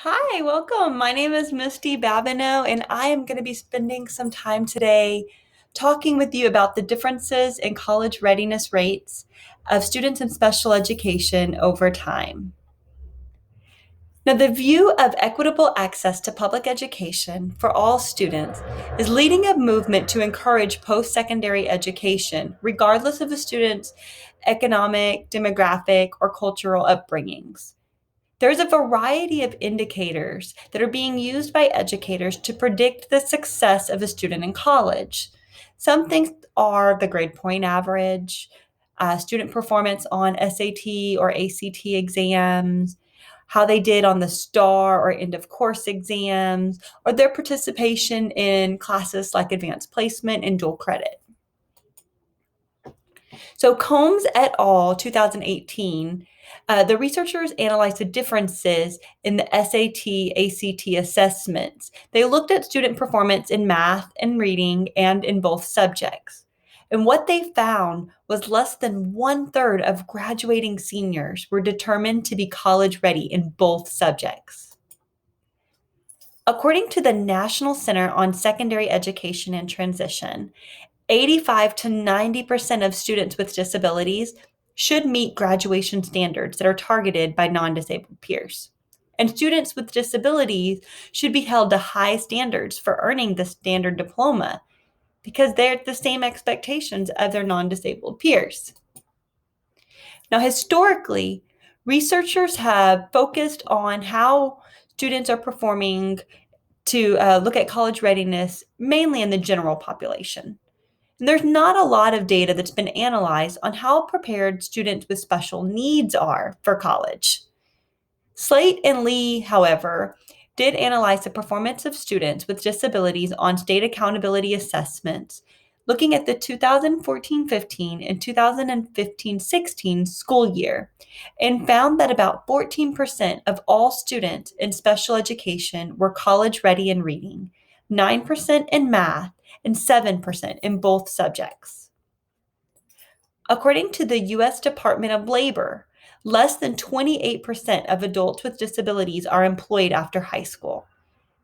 Hi, welcome. My name is Misti Babino, and I am going to be spending some time today talking with you about the differences in college readiness rates of students in special education over time. Now, the view of equitable access to public education for all students is leading a movement to encourage post secondary education, regardless of the student's economic, demographic, or cultural upbringings. There's a variety of indicators that are being used by educators to predict the success of a student in college. Some things are the grade point average, student performance on SAT or ACT exams, how they did on the STAR or end of course exams, or their participation in classes like advanced placement and dual credit. So Combs et al. 2018, the researchers analyzed the differences in the SAT, ACT assessments. They looked at student performance in math and reading and in both subjects. And what they found was less than 1/3 of graduating seniors were determined to be college ready in both subjects. According to the National Center on Secondary Education and Transition, 85 to 90% of students with disabilities should meet graduation standards that are targeted by non-disabled peers. And students with disabilities should be held to high standards for earning the standard diploma because they're at the same expectations of their non-disabled peers. Now, historically, researchers have focused on how students are performing to look at college readiness mainly in the general population. And there's not a lot of data that's been analyzed on how prepared students with special needs are for college. Slate and Lee, however, did analyze the performance of students with disabilities on state accountability assessments, looking at the 2014-15 and 2015-16 school year, and found that about 14% of all students in special education were college ready in reading, 9% in math, and 7% in both subjects. According to the U.S. Department of Labor, less than 28% of adults with disabilities are employed after high school.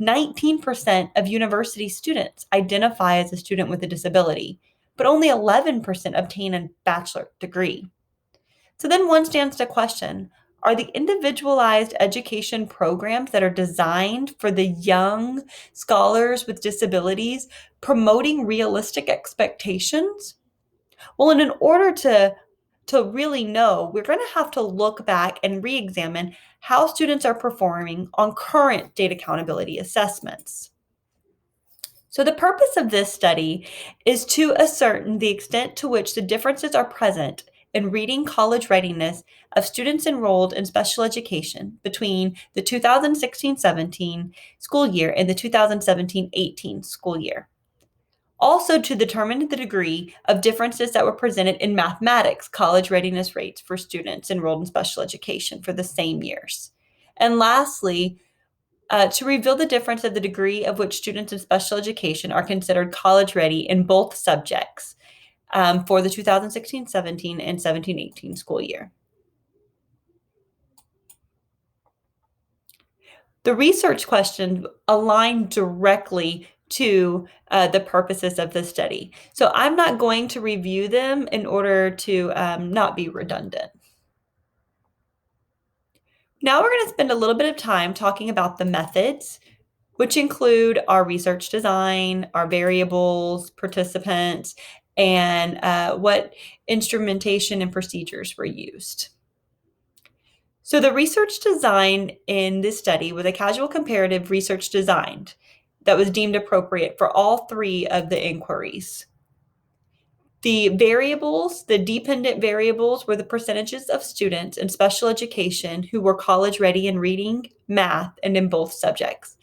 19% of university students identify as a student with a disability, but only 11% obtain a bachelor's degree. So then one stands to question, are the individualized education programs that are designed for the young scholars with disabilities promoting realistic expectations? Well, and in order to really know, we're going to have to look back and re-examine how students are performing on current data accountability assessments. So the purpose of this study is to ascertain the extent to which the differences are present in reading college readiness of students enrolled in special education between the 2016-17 school year and the 2017-18 school year. Also, to determine the degree of differences that were presented in mathematics college readiness rates for students enrolled in special education for the same years. And lastly, to reveal the difference of the degree of which students in special education are considered college ready in both subjects for the 2016-17 and 17-18 school year. The research questions align directly to the purposes of the study. So I'm not going to review them in order to not be redundant. Now we're going to spend a little bit of time talking about the methods, which include our research design, our variables, participants, and what instrumentation and procedures were used. So the research design in this study was a casual comparative research design that was deemed appropriate for all three of the inquiries. The variables, the dependent variables, were the percentages of students in special education who were college ready in reading, math, and in both subjects.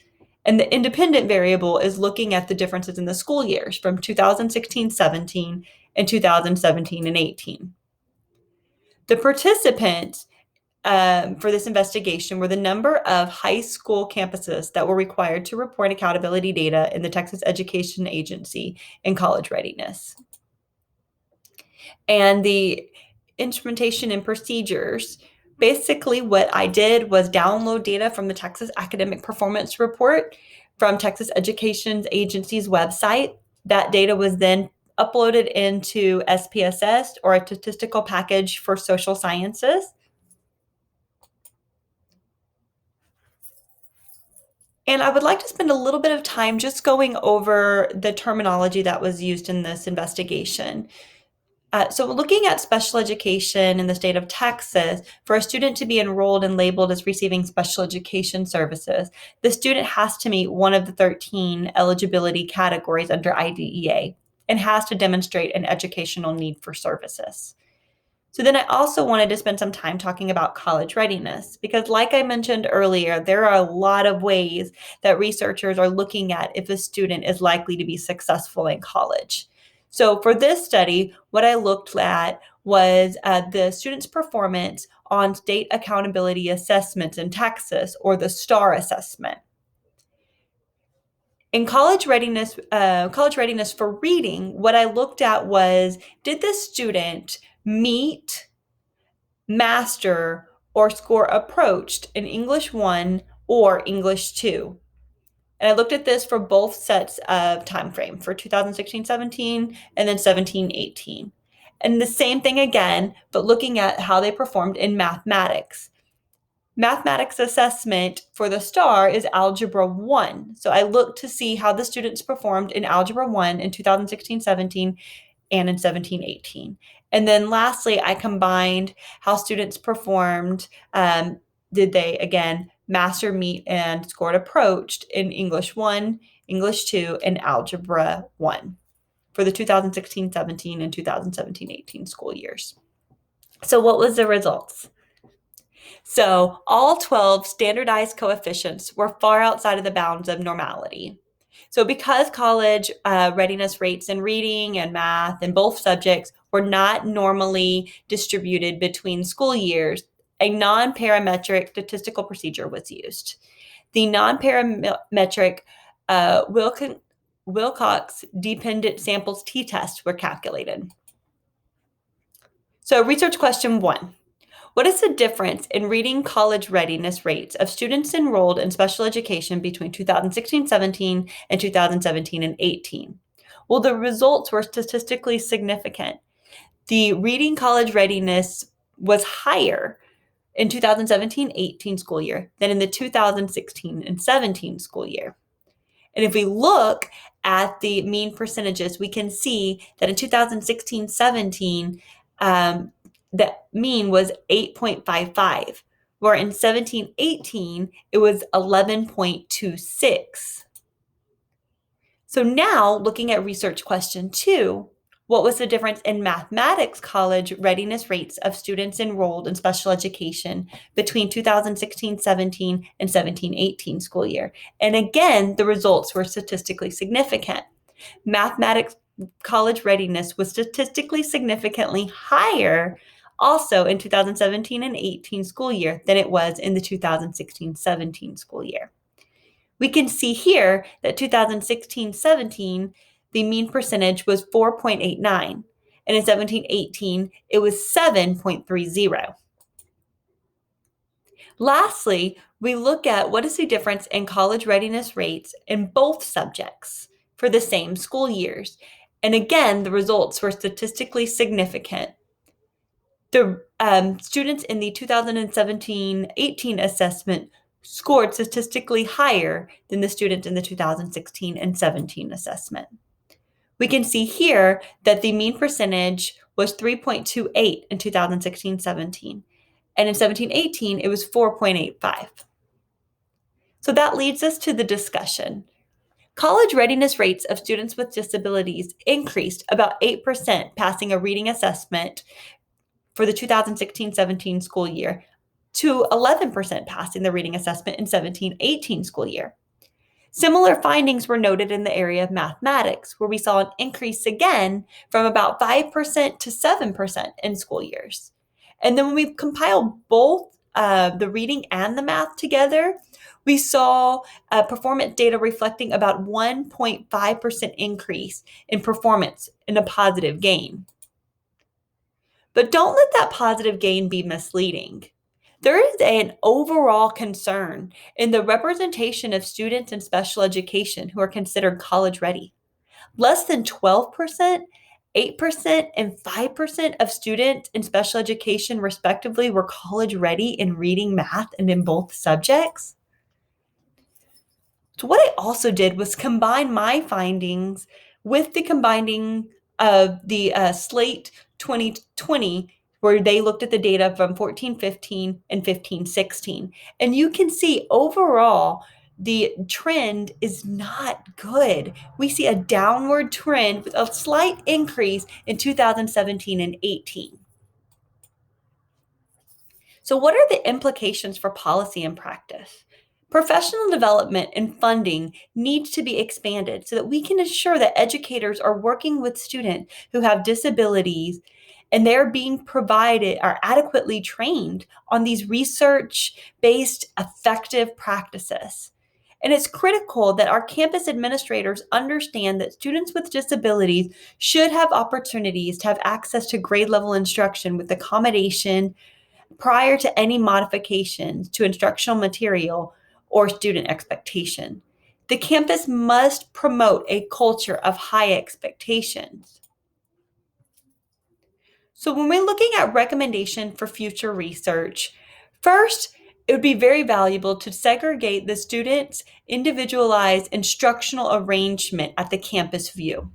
And the independent variable is looking at the differences in the school years from 2016-17 and 2017 and 18. The participants for this investigation were the number of high school campuses that were required to report accountability data in the Texas Education Agency in college readiness. And the instrumentation and procedures Basically, what I did was download data from the Texas Academic Performance Report from Texas Education Agency's website. That data was then uploaded into SPSS, or a statistical package for social sciences. And I would like to spend a little bit of time just going over the terminology that was used in this investigation. So looking at special education in the state of Texas, for a student to be enrolled and labeled as receiving special education services, the student has to meet one of the 13 eligibility categories under IDEA and has to demonstrate an educational need for services. So then I also wanted to spend some time talking about college readiness because, like I mentioned earlier, there are a lot of ways that researchers are looking at if a student is likely to be successful in college. So for this study, what I looked at was the student's performance on state accountability assessments in Texas, or the STAR assessment. In college readiness for reading, what I looked at was, did the student meet, master, or score approached in English 1 or English 2? And I looked at this for both sets of time frame, for 2016-17 and then 17-18. And the same thing again, but looking at how they performed in mathematics. Mathematics assessment for the STAR is Algebra 1. So I looked to see how the students performed in Algebra 1 in 2016-17 and in 17-18. And then lastly, I combined how students performed. Did they, again, master, meet, and scored approached in English 1, English 2, and Algebra 1 for the 2016-17 and 2017-18 school years. So what was the results? So all 12 standardized coefficients were far outside of the bounds of normality. So because college readiness rates in reading and math in both subjects were not normally distributed between school years, a non-parametric statistical procedure was used. The non-parametric Wilcox-dependent samples t-tests were calculated. So research question 1. What is the difference in reading college readiness rates of students enrolled in special education between 2016-17 and 2017-18? Well, the results were statistically significant. The reading college readiness was higher in 2017-18 school year than in the 2016-17 school year. And if we look at the mean percentages, we can see that in 2016-17, the mean was 8.55, where in 17-18, it was 11.26. So now, looking at research question 2, what was the difference in mathematics college readiness rates of students enrolled in special education between 2016-17 and 17-18 school year? And again, the results were statistically significant. Mathematics college readiness was statistically significantly higher also in 2017 and 18 school year than it was in the 2016-17 school year. We can see here that 2016-17, the mean percentage was 4.89, and in 17-18, it was 7.30. Lastly, we look at what is the difference in college readiness rates in both subjects for the same school years. And again, the results were statistically significant. The students in the 2017-18 assessment scored statistically higher than the students in the 2016 and 17 assessment. We can see here that the mean percentage was 3.28 in 2016-17, and in 17-18, it was 4.85. So that leads us to the discussion. College readiness rates of students with disabilities increased about 8% passing a reading assessment for the 2016-17 school year to 11% passing the reading assessment in 17-18 school year. Similar findings were noted in the area of mathematics, where we saw an increase again from about 5% to 7% in school years. And then when we compile both the reading and the math together, we saw performance data reflecting about 1.5% increase in performance in a positive gain. But don't let that positive gain be misleading. There is an overall concern in the representation of students in special education who are considered college ready. Less than 12%, 8%, and 5% of students in special education, respectively, were college ready in reading, math, and in both subjects. So, what I also did was combine my findings with the combining of the Slate 2020, where they looked at the data from 14-15 and 15-16. And you can see overall, the trend is not good. We see a downward trend with a slight increase in 2017 and 18. So, what are the implications for policy and practice? Professional development and funding needs to be expanded so that we can ensure that educators are working with students who have disabilities and they're being provided are adequately trained on these research-based effective practices. And it's critical that our campus administrators understand that students with disabilities should have opportunities to have access to grade level instruction with accommodation prior to any modifications to instructional material or student expectation. The campus must promote a culture of high expectations. So when we're looking at recommendation for future research, first, it would be very valuable to segregate the student's individualized instructional arrangement at the campus view.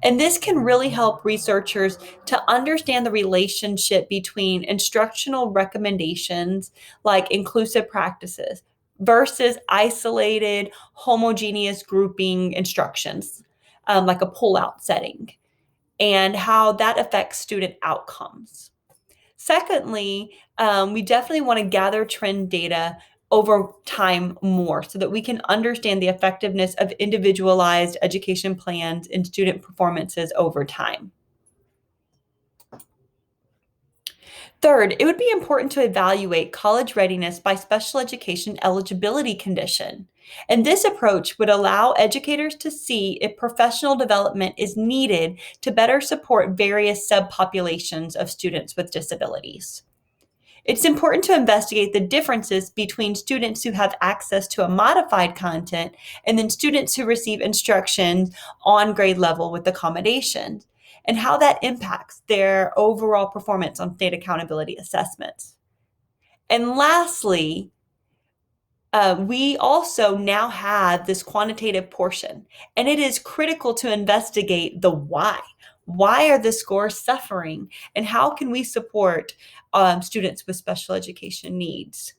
And this can really help researchers to understand the relationship between instructional recommendations like inclusive practices versus isolated, homogeneous grouping instructions, like a pull-out setting, and how that affects student outcomes. Secondly, we definitely want to gather trend data over time more so that we can understand the effectiveness of individualized education plans and student performances over time. Third, it would be important to evaluate college readiness by special education eligibility condition. And this approach would allow educators to see if professional development is needed to better support various subpopulations of students with disabilities. It's important to investigate the differences between students who have access to a modified content and then students who receive instruction on grade level with accommodations, and how that impacts their overall performance on state accountability assessments. And lastly, we also now have this quantitative portion, and it is critical to investigate the why. Why are the scores suffering, and how can we support students with special education needs?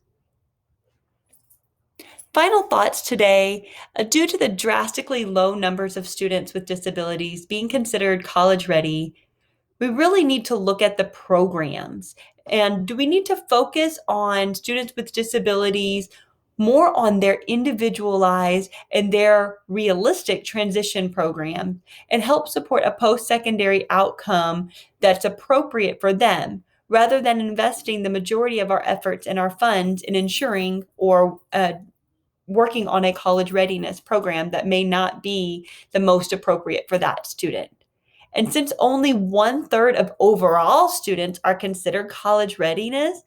Final thoughts today. Due to the drastically low numbers of students with disabilities being considered college ready, we really need to look at the programs. And do we need to focus on students with disabilities more on their individualized and their realistic transition program and help support a post-secondary outcome that's appropriate for them, rather than investing the majority of our efforts and our funds in ensuring or working on a college readiness program that may not be the most appropriate for that student? And since only 1/3 of overall students are considered college readiness,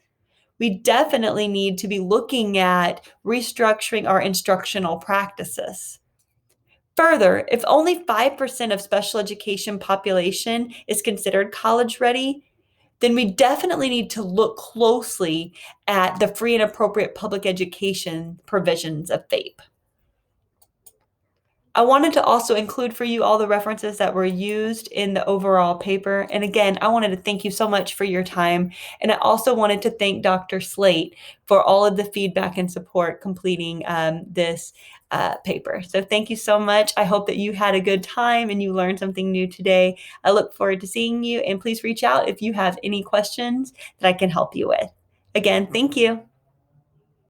we definitely need to be looking at restructuring our instructional practices. Further, if only 5% of special education population is considered college ready, then we definitely need to look closely at the free and appropriate public education provisions of FAPE. I wanted to also include for you all the references that were used in the overall paper. And again, I wanted to thank you so much for your time. And I also wanted to thank Dr. Slate for all of the feedback and support completing this paper. So thank you so much. I hope that you had a good time and you learned something new today. I look forward to seeing you, and please reach out if you have any questions that I can help you with. Again, thank you.